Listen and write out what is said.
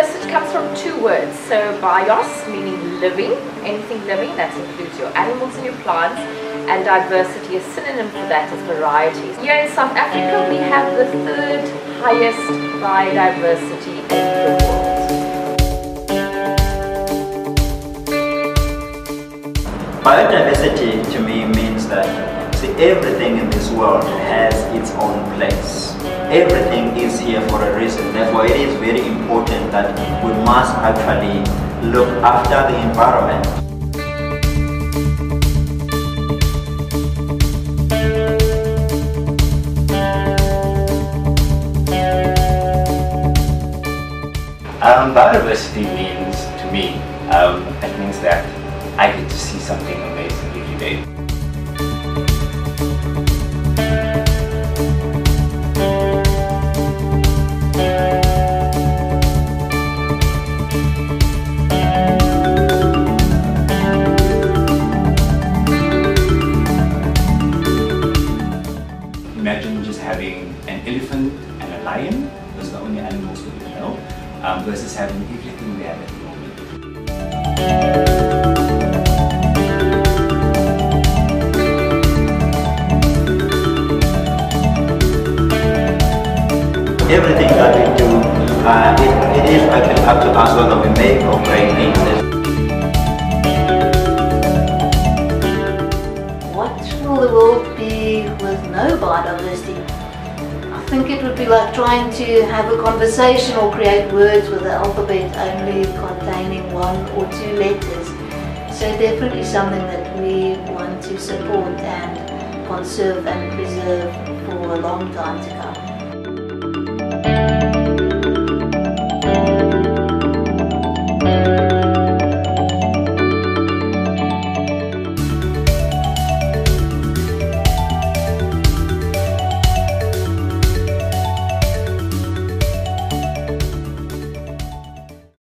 Biodiversity comes from two words. So bios meaning living, anything living, that includes your animals and your plants, and diversity, a synonym for that is varieties. Here in South Africa we have the third highest biodiversity in the world. Biodiversity to me means that everything in this world has its own place. Everything is here for a reason. Therefore, it is very important that we must actually look after the environment. Biodiversity means, to me, it means that I get to see something amazing every day. Imagine just having an elephant and a lion, those are the only animals we know, versus having everything we have at the moment. Everything that we do, it is actually up to us whether we make or break things. What will the world be with no biodiversity? I think it would be like trying to have a conversation or create words with the alphabet only containing one or two letters. So definitely something that we want to support and conserve and preserve for a long time to come.